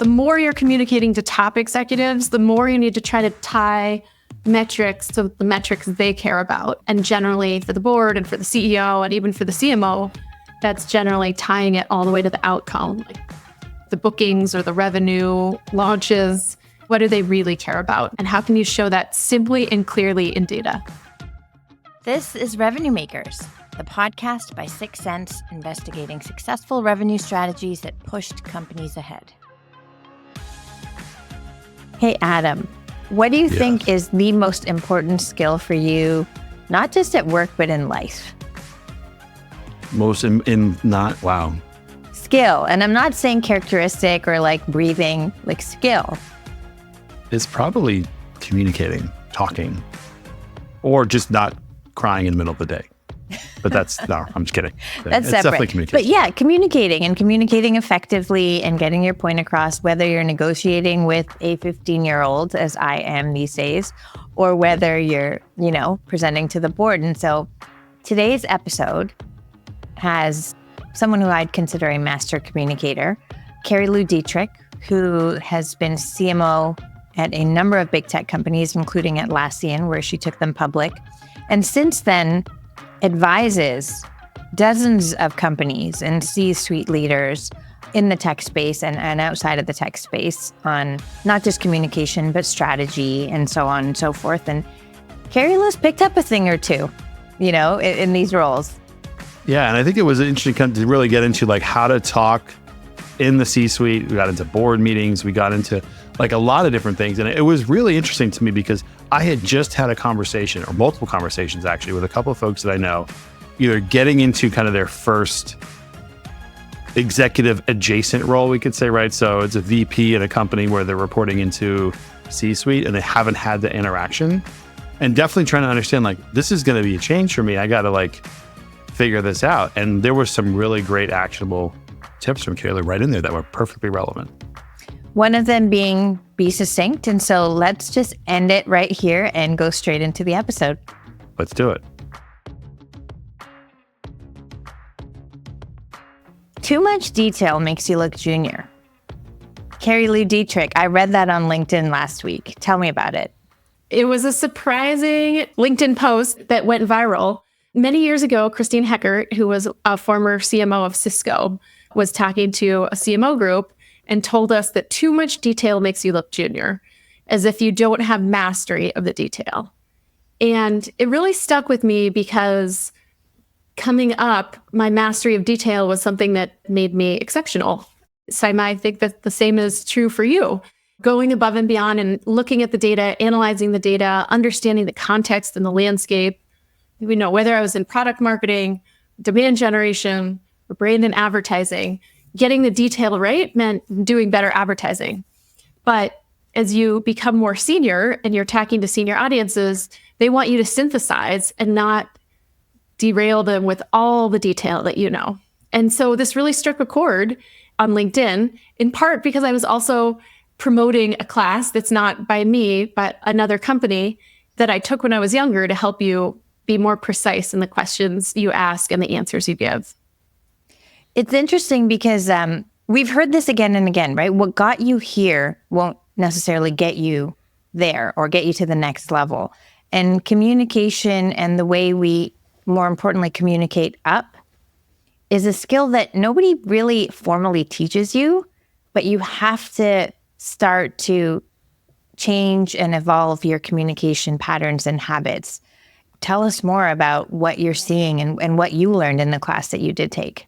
The more you're communicating to top executives, the more you need to try to tie metrics to the metrics they care about. And generally for the board and for the CEO and even for the CMO, that's generally tying it all the way to the outcome, like the bookings or the revenue, launches. What do they really care about? And how can you show that simply and clearly in data? This is Revenue Makers, the podcast by 6 Sense, investigating successful revenue strategies that pushed companies ahead. Hey, Adam, what do you think is the most important skill for you, not just at work, but in life? Skill. And I'm not saying characteristic or like breathing, like skill. It's probably communicating, talking, or just not crying in the middle of the day. But I'm just kidding. That's it's separate. Definitely communication. But yeah, communicating effectively and getting your point across, whether you're negotiating with a 15-year-old, as I am these days, or whether you're, presenting to the board. And so today's episode has someone who I'd consider a master communicator, Carilu Dietrich, who has been CMO at a number of big tech companies, including Atlassian, where she took them public. And since then, advises dozens of companies and C-suite leaders in the tech space and outside of the tech space on not just communication, but strategy and so on and so forth. And Carilu's picked up a thing or two, in these roles. Yeah, and I think it was interesting to really get into like how to talk in the C-suite. We got into board meetings. We got into like a lot of different things. And it was really interesting to me because I had just had a conversation, or multiple conversations actually, with a couple of folks that I know, either getting into kind of their first executive adjacent role, we could say, right? So it's a VP at a company where they're reporting into C-suite and they haven't had the interaction. And definitely trying to understand, like, this is going to be a change for me. I got to like figure this out. And there were some really great actionable tips from Carilu right in there that were perfectly relevant. One of them being be succinct. And so let's just end it right here and go straight into the episode. Let's do it. Too much detail makes you look junior. Carilu Dietrich, I read that on LinkedIn last week. Tell me about it. It was a surprising LinkedIn post that went viral. Many years ago, Christine Heckert, who was a former CMO of Cisco, was talking to a CMO group and told us that too much detail makes you look junior, as if you don't have mastery of the detail. And it really stuck with me because coming up, my mastery of detail was something that made me exceptional. So I might think that the same is true for you. Going above and beyond and looking at the data, analyzing the data, understanding the context and the landscape. Whether I was in product marketing, demand generation, or brand and advertising, getting the detail right meant doing better advertising. But as you become more senior and you're talking to senior audiences, they want you to synthesize and not derail them with all the detail that you know. And so this really struck a chord on LinkedIn, in part because I was also promoting a class that's not by me, but another company that I took when I was younger to help you be more precise in the questions you ask and the answers you give. It's interesting because we've heard this again and again, right? What got you here won't necessarily get you there or get you to the next level. And communication and the way we, more importantly, communicate up is a skill that nobody really formally teaches you, but you have to start to change and evolve your communication patterns and habits. Tell us more about what you're seeing and what you learned in the class that you did take.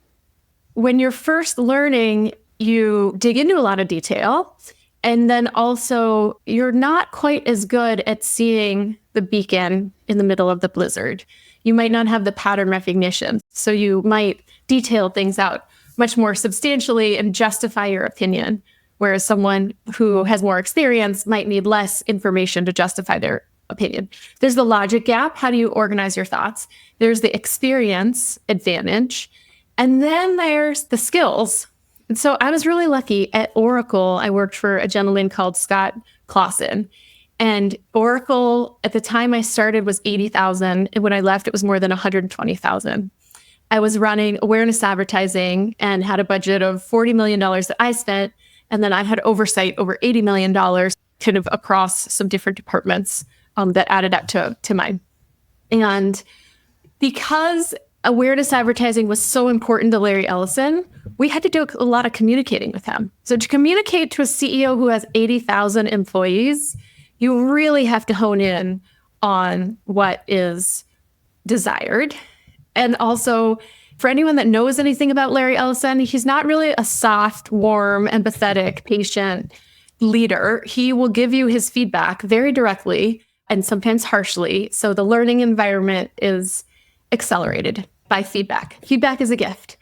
When you're first learning, you dig into a lot of detail. And then also, you're not quite as good at seeing the beacon in the middle of the blizzard. You might not have the pattern recognition. So you might detail things out much more substantially and justify your opinion. Whereas someone who has more experience might need less information to justify their opinion. There's the logic gap. How do you organize your thoughts? There's the experience advantage. And then there's the skills. And so I was really lucky at Oracle. I worked for a gentleman called Scott Clausen. And Oracle, at the time I started, was 80,000. And when I left, it was more than 120,000. I was running awareness advertising and had a budget of $40 million that I spent And then I had oversight over $80 million kind of across some different departments that added up to mine. And because awareness advertising was so important to Larry Ellison, we had to do a lot of communicating with him. So to communicate to a CEO who has 80,000 employees, you really have to hone in on what is desired. And also, for anyone that knows anything about Larry Ellison, he's not really a soft, warm, empathetic, patient leader. He will give you his feedback very directly and sometimes harshly. So the learning environment is accelerated by feedback. Feedback is a gift.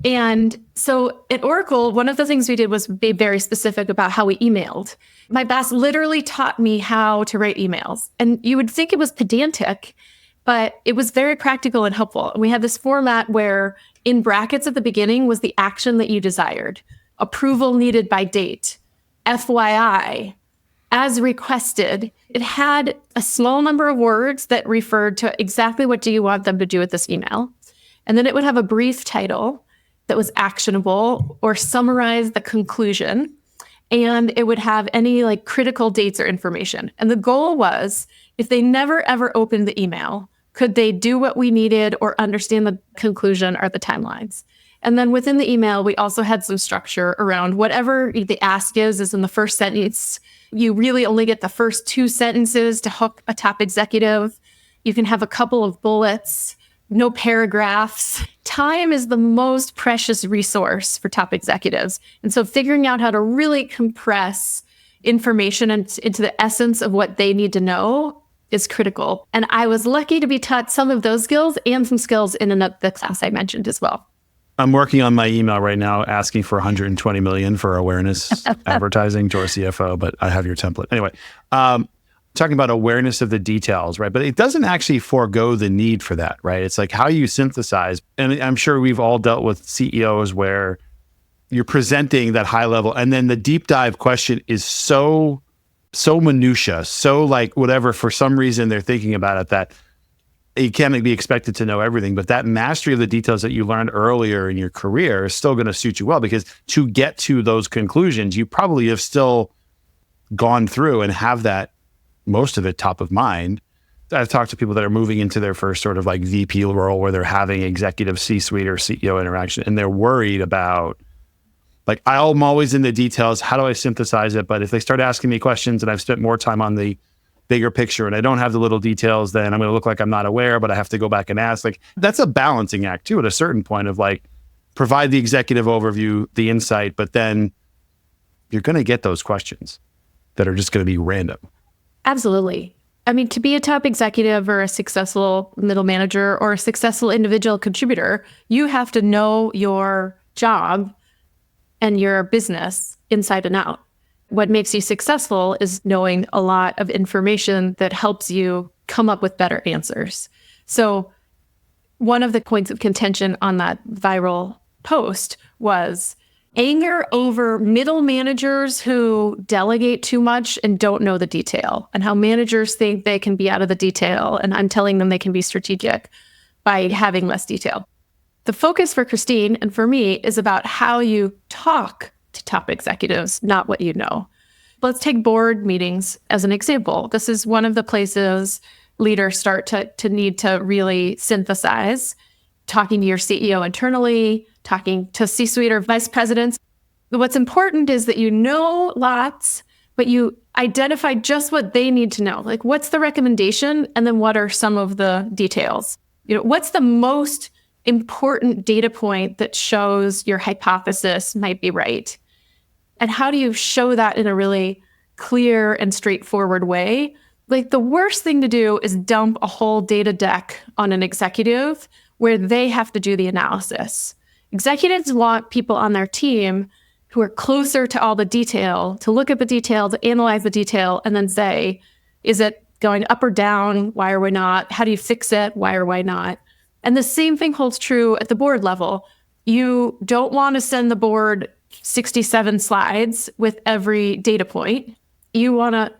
And so at Oracle, one of the things we did was be very specific about how we emailed. My boss literally taught me how to write emails. And you would think it was pedantic, but it was very practical and helpful. And we had this format where in brackets at the beginning was the action that you desired, approval needed by date, FYI, as requested. It had a small number of words that referred to exactly what do you want them to do with this email. And then it would have a brief title that was actionable or summarize the conclusion. And it would have any like critical dates or information. And the goal was, if they never ever opened the email, could they do what we needed or understand the conclusion or the timelines? And then within the email, we also had some structure around whatever the ask is in the first sentence. You really only get the first 2 sentences to hook a top executive. You can have a couple of bullets, no paragraphs. Time is the most precious resource for top executives. And so figuring out how to really compress information into the essence of what they need to know is critical. And I was lucky to be taught some of those skills and some skills in the class I mentioned as well. I'm working on my email right now asking for $120 million for awareness advertising to our CFO, but I have your template. Anyway, talking about awareness of the details, right? But it doesn't actually forego the need for that, right? It's like how you synthesize. And I'm sure we've all dealt with CEOs where you're presenting that high level and then the deep dive question is so minutia, so like whatever, for some reason they're thinking about it that you can't be expected to know everything, but that mastery of the details that you learned earlier in your career is still going to suit you well, because to get to those conclusions, you probably have still gone through and have that, most of it top of mind. I've talked to people that are moving into their first sort of like VP role where they're having executive C-suite or CEO interaction, and they're worried about, like, I'm always in the details. How do I synthesize it? But if they start asking me questions and I've spent more time on the bigger picture and I don't have the little details, then I'm going to look like I'm not aware, but I have to go back and ask. Like, that's a balancing act too, at a certain point, of like, provide the executive overview, the insight, but then you're going to get those questions that are just going to be random. Absolutely. I mean, to be a top executive or a successful middle manager or a successful individual contributor, you have to know your job and your business inside and out. What makes you successful is knowing a lot of information that helps you come up with better answers. So one of the points of contention on that viral post was anger over middle managers who delegate too much and don't know the detail, and how managers think they can be out of the detail. And I'm telling them they can be strategic by having less detail. The focus for Christine and for me is about how you talk to top executives, not what you know. Let's take board meetings as an example. This is one of the places leaders start to need to really synthesize, talking to your CEO internally, talking to C-suite or vice presidents. What's important is that you know lots, but you identify just what they need to know. Like, what's the recommendation? And then what are some of the details? What's the most important data point that shows your hypothesis might be right? And how do you show that in a really clear and straightforward way? Like, the worst thing to do is dump a whole data deck on an executive where they have to do the analysis. Executives want people on their team who are closer to all the detail, to look at the detail, to analyze the detail, and then say, is it going up or down? Why or why not? How do you fix it? Why or why not? And the same thing holds true at the board level. You don't want to send the board 67 slides with every data point. You want to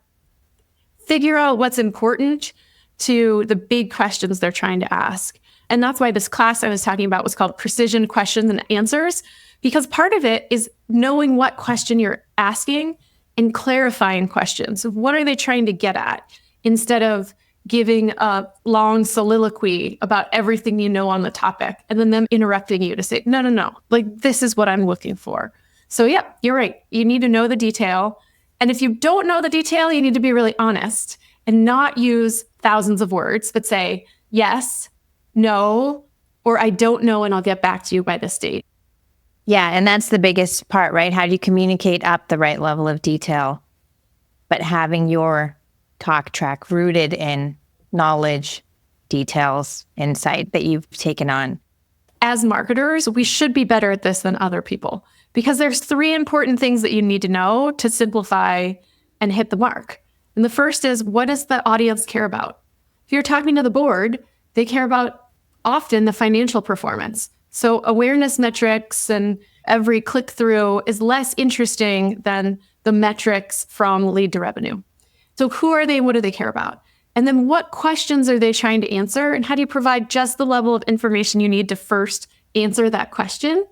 figure out what's important to the big questions they're trying to ask. And that's why this class I was talking about was called Precision Questions and Answers, because part of it is knowing what question you're asking and clarifying questions. What are they trying to get at? Instead of giving a long soliloquy about everything you know on the topic and then them interrupting you to say, no, like this is what I'm looking for. So yeah, you're right. You need to know the detail. And if you don't know the detail, you need to be really honest and not use thousands of words, but say yes, no, or I don't know and I'll get back to you by this date. Yeah, and that's the biggest part, right? How do you communicate up the right level of detail, but having your talk track rooted in knowledge, details, insight that you've taken on? As marketers, we should be better at this than other people because there's 3 important things that you need to know to simplify and hit the mark. And the first is, what does the audience care about? If you're talking to the board, they care about often the financial performance. So awareness metrics and every click through is less interesting than the metrics from lead to revenue. So who are they? What do they care about? And then what questions are they trying to answer? And how do you provide just the level of information you need to first answer that question?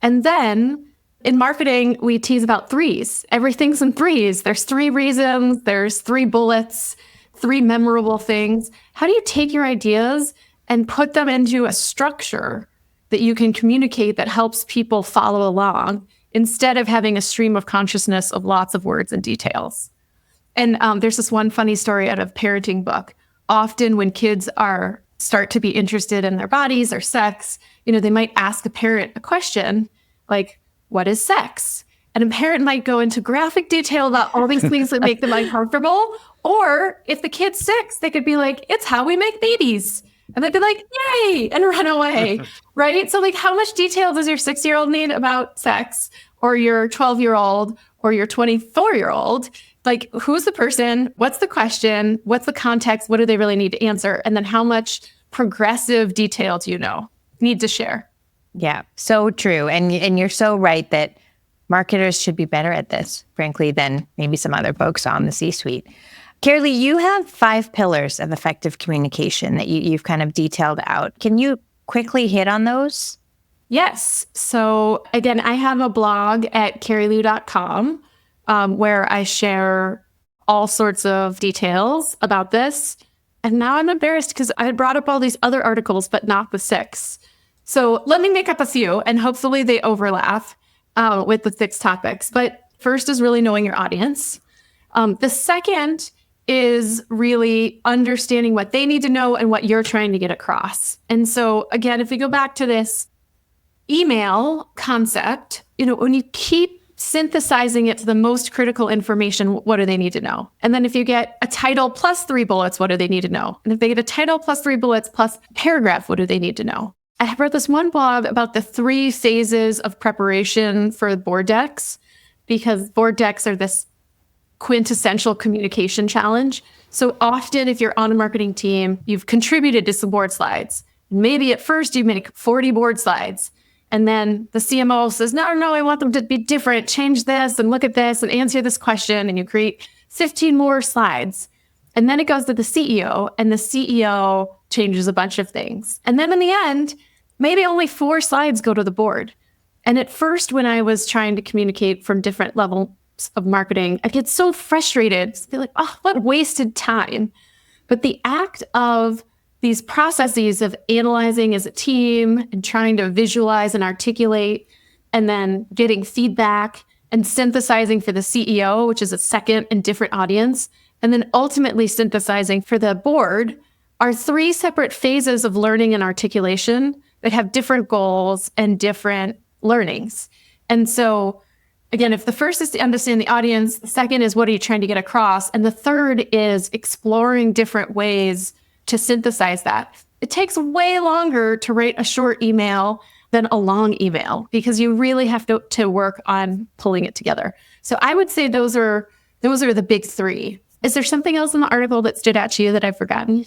And then in marketing, we tease about 3s. Everything's in 3s. There's 3 reasons, there's 3 bullets, 3 memorable things. How do you take your ideas and put them into a structure that you can communicate that helps people follow along instead of having a stream of consciousness of lots of words and details? And there's this one funny story out of parenting book. Often when kids start to be interested in their bodies or sex, they might ask a parent a question like, what is sex? And a parent might go into graphic detail about all these things that make them uncomfortable. Or if the kid's 6, they could be like, it's how we make babies. And they'd be like, yay, and run away, right? So like, how much detail does your 6-year-old need about sex, or your 12-year-old, or your 24-year-old? Like, who's the person? What's the question? What's the context? What do they really need to answer? And then how much progressive detail do you need to share? Yeah, so true. And you're so right that marketers should be better at this, frankly, than maybe some other folks on the C-suite. Carilu, you have 5 pillars of effective communication that you've kind of detailed out. Can you quickly hit on those? Yes. So again, I have a blog at carilu.com where I share all sorts of details about this. And now I'm embarrassed because I had brought up all these other articles, but not the 6. So let me make up a few and hopefully they overlap with the 6 topics. But first is really knowing your audience. The second is really understanding what they need to know and what you're trying to get across. And so again, if we go back to this email concept, when you keep synthesizing it to the most critical information, what do they need to know? And then if you get a title plus 3 bullets, what do they need to know? And if they get a title plus 3 bullets plus a paragraph, what do they need to know? I wrote this one blog about the 3 phases of preparation for board decks, because board decks are this quintessential communication challenge. So often if you're on a marketing team, you've contributed to some board slides. Maybe at first you make 40 board slides. And then the CMO says, no, I want them to be different. Change this and look at this and answer this question. And you create 15 more slides. And then it goes to the CEO and the CEO changes a bunch of things. And then in the end, maybe only 4 slides go to the board. And at first, when I was trying to communicate from different levels of marketing, I get so frustrated. They're like, oh, what wasted time. But the act of these processes of analyzing as a team and trying to visualize and articulate, and then getting feedback and synthesizing for the CEO, which is a second and different audience, and then ultimately synthesizing for the board, are 3 separate phases of learning and articulation that have different goals and different learnings. And so again, if the first is to understand the audience, the second is what are you trying to get across, and the third is exploring different ways to synthesize that. It takes way longer to write a short email than a long email because you really have to work on pulling it together. So I would say those are the big 3. Is there something else in the article that stood out to you that I've forgotten?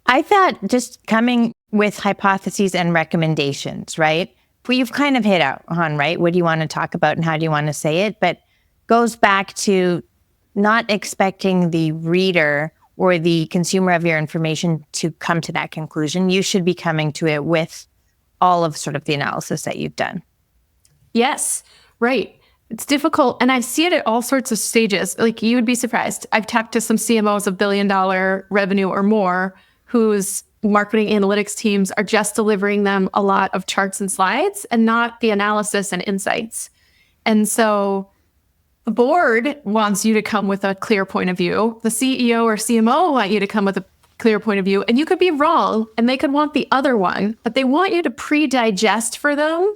I thought just coming with hypotheses and recommendations, right? You've kind of hit out on, right? What do you want to talk about and how do you want to say it? But goes back to not expecting the reader or the consumer of your information to come to that conclusion. You should be coming to it with all of sort of the analysis that you've done. Yes, right. It's difficult. And I see it at all sorts of stages. Like, you would be surprised. I've talked to some CMOs of $1 billion revenue or more whose marketing analytics teams are just delivering them a lot of charts and slides and not the analysis and insights. And so the board wants you to come with a clear point of view. The CEO or CMO want you to come with a clear point of view. And you could be wrong and they could want the other one, but they want you to pre-digest for them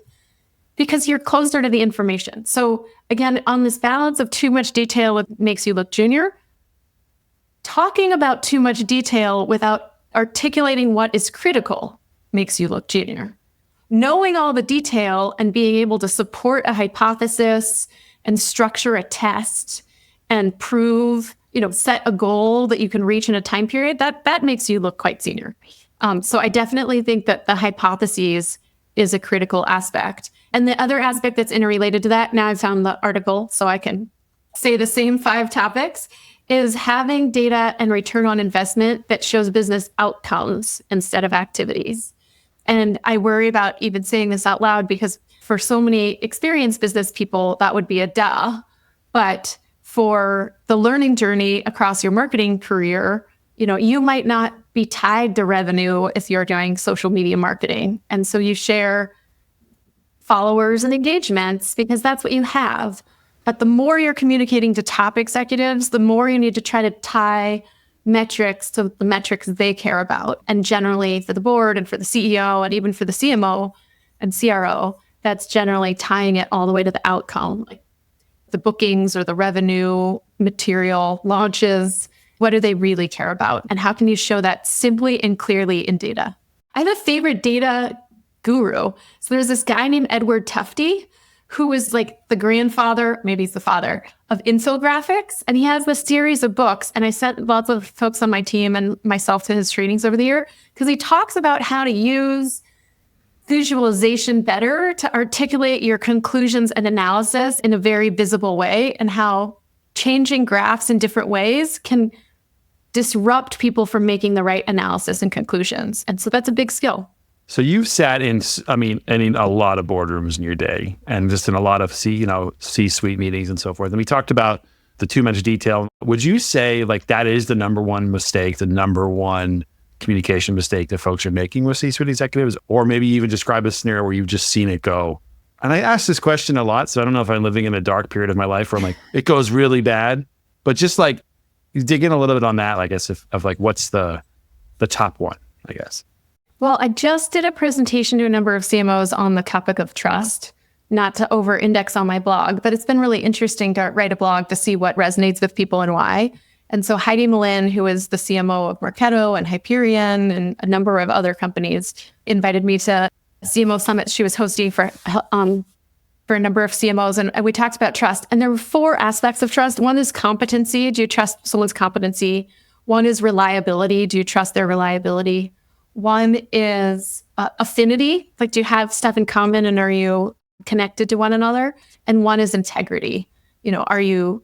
because you're closer to the information. So again, on this balance of too much detail makes you look junior. Talking about too much detail without articulating what is critical makes you look junior. Knowing all the detail and being able to support a hypothesis and structure a test and prove, set a goal that you can reach in a time period, that makes you look quite senior. So I definitely think that the hypotheses is a critical aspect. And the other aspect that's interrelated to that, now I found the article so I can say the same 5 topics, is having data and return on investment that shows business outcomes instead of activities. And I worry about even saying this out loud because for so many experienced business people, that would be a duh. But for the learning journey across your marketing career, you might not be tied to revenue if you're doing social media marketing. And so you share followers and engagements because that's what you have. But the more you're communicating to top executives, the more you need to try to tie metrics to the metrics they care about. And generally for the board and for the CEO and even for the CMO and CRO, that's generally tying it all the way to the outcome, like the bookings or the revenue, material, launches. What do they really care about? And how can you show that simply and clearly in data? I have a favorite data guru. So there's this guy named Edward Tufte, who was like the grandfather, maybe he's the father, of infographics. And he has a series of books. And I sent lots of folks on my team and myself to his trainings over the year because he talks about how to use visualization better to articulate your conclusions and analysis in a very visible way, and how changing graphs in different ways can disrupt people from making the right analysis and conclusions. And so that's a big skill. So you've sat in a lot of boardrooms in your day and just in a lot of C-suite meetings and so forth. And we talked about the too much detail. Would you say like that is the number one mistake, the number one communication mistake that folks are making with C-suite executives? Or maybe even describe a scenario where you've just seen it go. And I ask this question a lot, so I don't know if I'm living in a dark period of my life where I'm like, it goes really bad, but just like dig in a little bit on that, I guess, of like, what's the top one, I guess. Well, I just did a presentation to a number of CMOs on the topic of trust, not to over-index on my blog, but it's been really interesting to write a blog to see what resonates with people and why. And so Heidi Malin, who is the CMO of Marketo and Hyperion and a number of other companies, invited me to a CMO summit she was hosting for a number of CMOs. And we talked about trust. And there were 4 aspects of trust. One is competency. Do you trust someone's competency? One is reliability. Do you trust their reliability? One is affinity, like do you have stuff in common and are you connected to one another? And one is integrity. Are you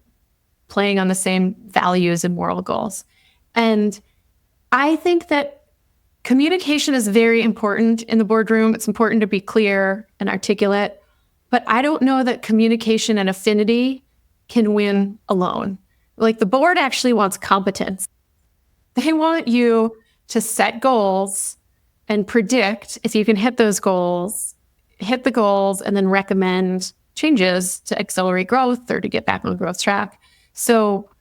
playing on the same values and moral goals? And I think that communication is very important in the boardroom. It's important to be clear and articulate, but I don't know that communication and affinity can win alone. Like the board actually wants competence. They want you to set goals and predict if you can hit those goals, hit the goals, and then recommend changes to accelerate growth or to get back on the growth track. So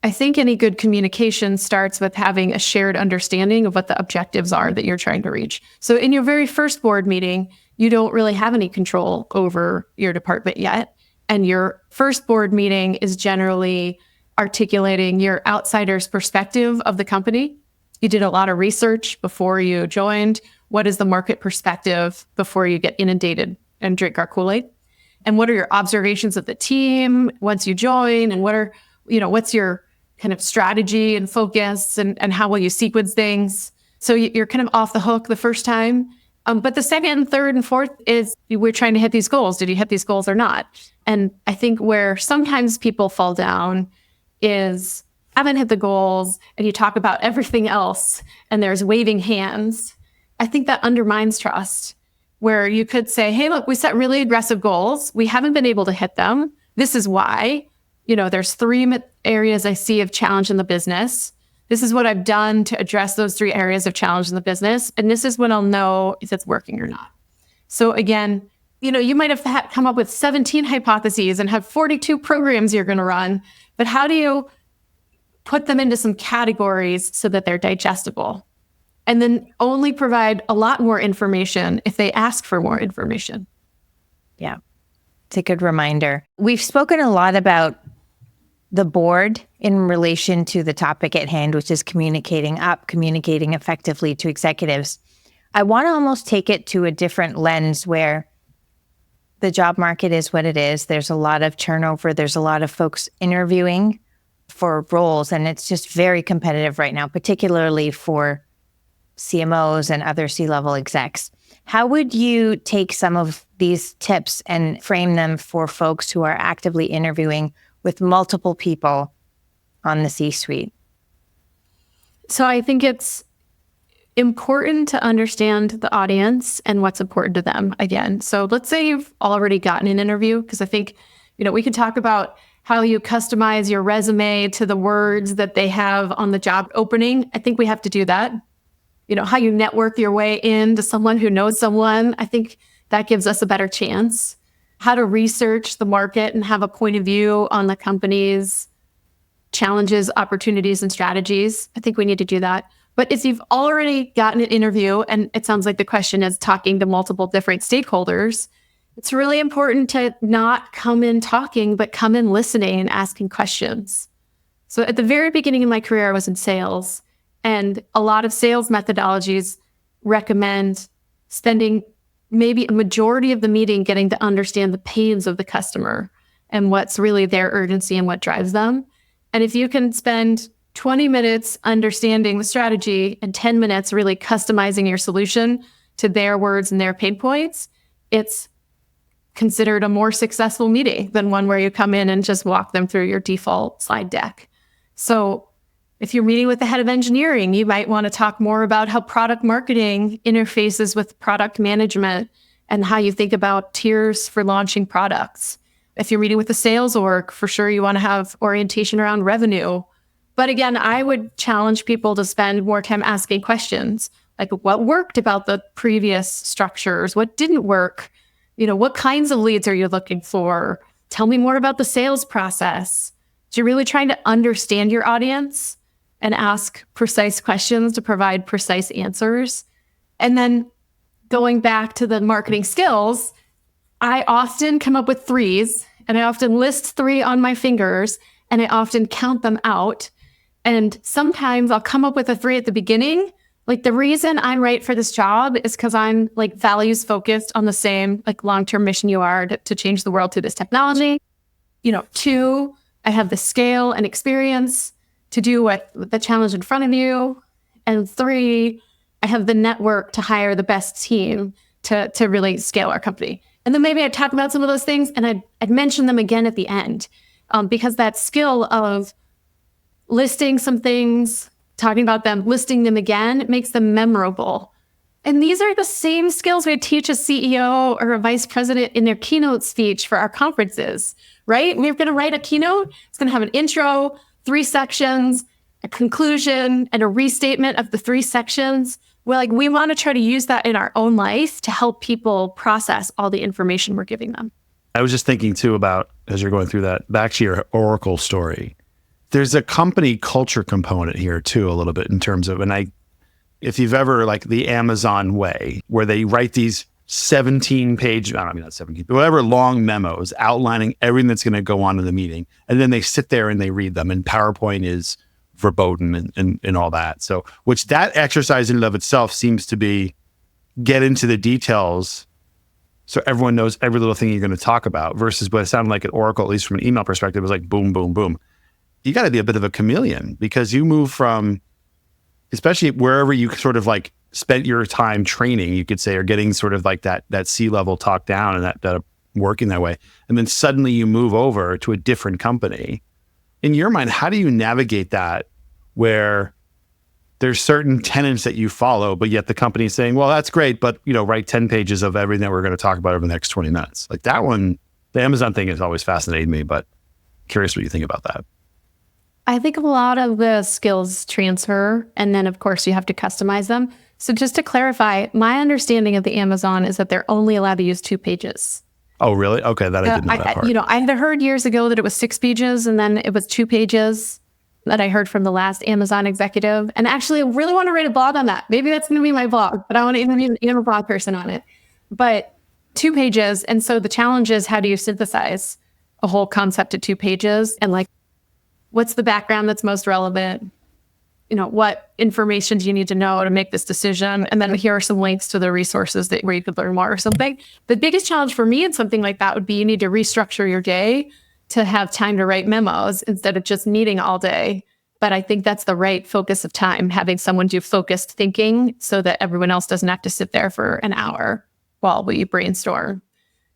I think any good communication starts with having a shared understanding of what the objectives are that you're trying to reach. So in your very first board meeting, you don't really have any control over your department yet. And your first board meeting is generally articulating your outsider's perspective of the company. You did a lot of research before you joined. What is the market perspective before you get inundated and drink our Kool-Aid? And what are your observations of the team once you join? And what's your kind of strategy and focus and how will you sequence things? So you're kind of off the hook the first time. But the second and third and fourth is we're trying to hit these goals. Did you hit these goals or not? And I think where sometimes people fall down is haven't hit the goals and you talk about everything else and there's waving hands, I think that undermines trust. Where you could say, hey, look, we set really aggressive goals. We haven't been able to hit them. This is why. There's 3 areas I see of challenge in the business. This is what I've done to address those 3 areas of challenge in the business. And this is when I'll know if it's working or not. So again, you might have come up with 17 hypotheses and have 42 programs you're going to run. But how do you put them into some categories so that they're digestible? And then only provide a lot more information if they ask for more information. Yeah, it's a good reminder. We've spoken a lot about the board in relation to the topic at hand, which is communicating effectively to executives. I want to almost take it to a different lens where the job market is what it is. There's a lot of turnover. There's a lot of folks interviewing for roles, and it's just very competitive right now, particularly for CMOs and other C-level execs. How would you take some of these tips and frame them for folks who are actively interviewing with multiple people on the C-suite? So I think it's important to understand the audience and what's important to them again. So let's say you've already gotten an interview, because I think, we can talk about how you customize your resume to the words that they have on the job opening. I think we have to do that. How you network your way into someone who knows someone. I think that gives us a better chance. How to research the market and have a point of view on the company's challenges, opportunities, and strategies. I think we need to do that. But if you've already gotten an interview, and it sounds like the question is talking to multiple different stakeholders, it's really important to not come in talking, but come in listening and asking questions. So at the very beginning of my career, I was in sales. And a lot of sales methodologies recommend spending maybe a majority of the meeting getting to understand the pains of the customer and what's really their urgency and what drives them. And if you can spend 20 minutes understanding the strategy and 10 minutes really customizing your solution to their words and their pain points, it's considered a more successful meeting than one where you come in and just walk them through your default slide deck. So if you're meeting with the head of engineering, you might want to talk more about how product marketing interfaces with product management and how you think about tiers for launching products. If you're meeting with the sales org, for sure you want to have orientation around revenue. But again, I would challenge people to spend more time asking questions, like what worked about the previous structures? What didn't work? What kinds of leads are you looking for? Tell me more about the sales process. So you're really trying to understand your audience and ask precise questions to provide precise answers. And then going back to the marketing skills, I often come up with 3s, and I often list 3 on my fingers, and I often count them out. And sometimes I'll come up with a 3 at the beginning. Like, the reason I'm right for this job is because I'm values focused on the same long-term mission you are to change the world through this technology. 2, I have the scale and experience to do what the challenge in front of you. And 3, I have the network to hire the best team to really scale our company. And then maybe I'd talk about some of those things and I'd mention them again at the end, because that skill of listing some things, talking about them, listing them again, makes them memorable. And these are the same skills we teach a CEO or a vice president in their keynote speech for our conferences, right? We're going to write a keynote. It's going to have an intro, 3 sections, a conclusion, and a restatement of the 3 sections. We want to try to use that in our own life to help people process all the information we're giving them. I was just thinking too about, as you're going through that, back to your Oracle story, there's a company culture component here too, a little bit in terms of, if you've ever the Amazon way, where they write these 17-page, not 17, but whatever long memos outlining everything that's going to go on in the meeting. And then they sit there and they read them. And PowerPoint is verboten and all that. So, which that exercise in and of itself seems to be get into the details so everyone knows every little thing you're going to talk about, versus what it sounded like at Oracle, at least from an email perspective, was boom, boom, boom. You got to be a bit of a chameleon, because you move from, especially wherever you sort of spent your time training, you could say, or getting sort of that C-level talk down and that working that way. And then suddenly you move over to a different company in your mind, how do you navigate that where there's certain tenets that you follow, but yet the company is saying, well, that's great, but write 10 pages of everything that we're going to talk about over the next 20 minutes. Like that one, the Amazon thing has always fascinated me, but curious what you think about that. I think a lot of the skills transfer, and then of course you have to customize them. So just to clarify, my understanding of the Amazon is that they're only allowed to use 2 pages. Oh, really? Okay, that I didn't know that part. I had heard years ago that it was 6 pages and then it was 2 pages that I heard from the last Amazon executive. And actually, I really want to write a blog on that. Maybe that's going to be my blog, but I want to interview a blog person on it. But 2 pages. And so the challenge is, how do you synthesize a whole concept to 2 pages? And like, what's the background that's most relevant? What information do you need to know to make this decision? And then here are some links to the resources where you could learn more or something. The biggest challenge for me in something like that would be you need to restructure your day to have time to write memos instead of just needing all day. But I think that's the right focus of time, having someone do focused thinking so that everyone else doesn't have to sit there for an hour while we brainstorm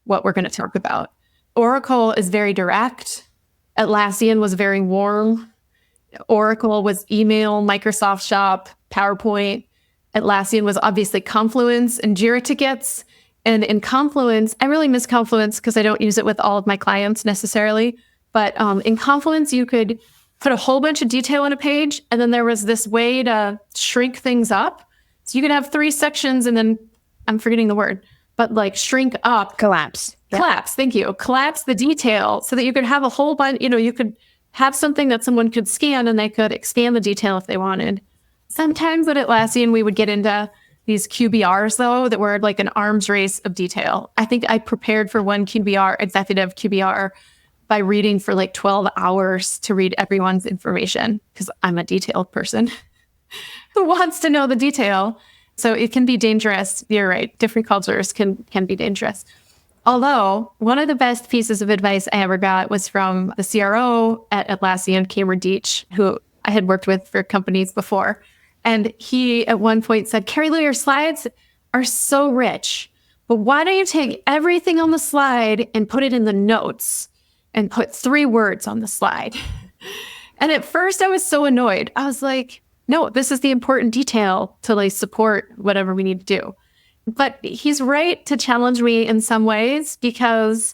what we're going to talk about. Oracle is very direct. Atlassian was very warm. Oracle was email, Microsoft Shop, PowerPoint. Atlassian was obviously Confluence and Jira tickets. And in Confluence, I really miss Confluence because I don't use it with all of my clients necessarily. But in Confluence, you could put a whole bunch of detail on a page. And then there was this way to shrink things up. So you could have 3 sections and then, I'm forgetting the word, but like shrink up. Collapse. Collapse, thank you. Collapse the detail so that you could have a whole bunch, you could have something that someone could scan and they could expand the detail if they wanted. Sometimes at Atlassian, we would get into these QBRs, though, that were like an arms race of detail. I think I prepared for one executive QBR, by reading for like 12 hours to read everyone's information because I'm a detailed person who wants to know the detail. So it can be dangerous. You're right. Different cultures can be dangerous. Although one of the best pieces of advice I ever got was from the CRO at Atlassian, Carilu Dietrich, who I had worked with for companies before. And he at one point said, Carilu, your slides are so rich, but why don't you take everything on the slide and put it in the notes and put 3 words on the slide? And at first I was so annoyed. I was like, no, this is the important detail to like support whatever we need to do. But he's right to challenge me in some ways because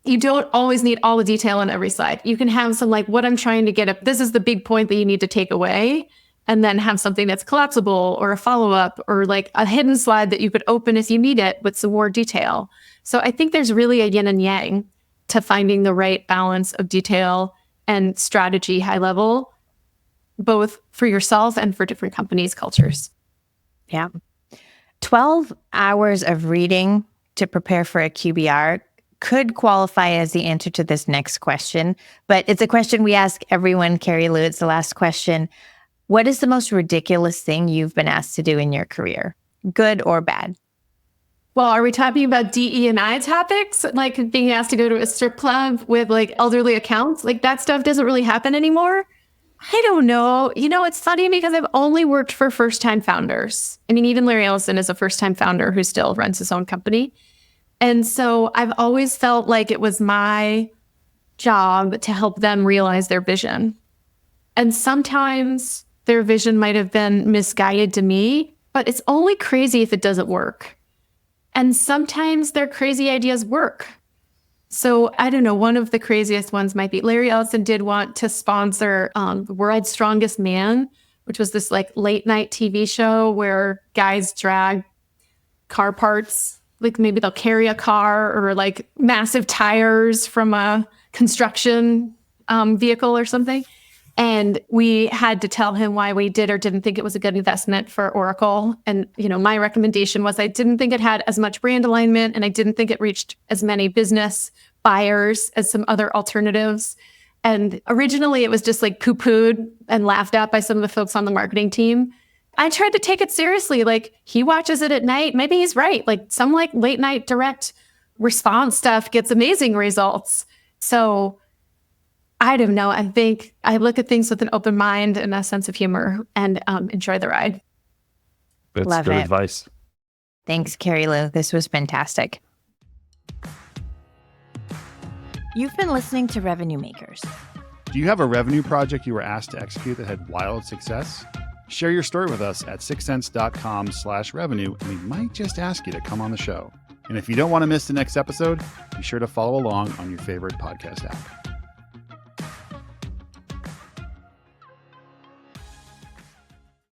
you don't always need all the detail on every slide. You can have some like what I'm trying to get at. This is the big point that you need to take away, and then have something that's collapsible or a follow-up or like a hidden slide that you could open if you need it with some more detail. So I think there's really a yin and yang to finding the right balance of detail and strategy high level, both for yourself and for different companies' cultures. Yeah. 12 hours of reading to prepare for a QBR could qualify as the answer to this next question, but it's a question we ask everyone, Carilu. It's the last question. What is the most ridiculous thing you've been asked to do in your career, good or bad? Well, are we talking about DE&I topics? Like being asked to go to a strip club with like elderly accounts? Like that stuff doesn't really happen anymore. I don't know. It's funny because I've only worked for first-time founders. I mean, even Larry Ellison is a first-time founder who still runs his own company. And so I've always felt like it was my job to help them realize their vision. And sometimes their vision might have been misguided to me, but it's only crazy if it doesn't work. And sometimes their crazy ideas work. So I don't know, one of the craziest ones might be Larry Ellison did want to sponsor World's Strongest Man, which was this like late night TV show where guys drag car parts. Like maybe they'll carry a car or like massive tires from a construction vehicle or something. And we had to tell him why we did or didn't think it was a good investment for Oracle. And, my recommendation was I didn't think it had as much brand alignment and I didn't think it reached as many business buyers as some other alternatives. And originally it was just like poo-pooed and laughed at by some of the folks on the marketing team. I tried to take it seriously. Like he watches it at night. Maybe he's right. Like some like late night direct response stuff gets amazing results. So I don't know. I think I look at things with an open mind and a sense of humor and enjoy the ride. That's Love good it. advice. Thanks, Carilu. This was fantastic. You've been listening to Revenue Makers. Do you have a revenue project you were asked to execute that had wild success? Share your story with us at sixthsense.com/revenue, and we might just ask you to come on the show. And if you don't want to miss the next episode, be sure to follow along on your favorite podcast app.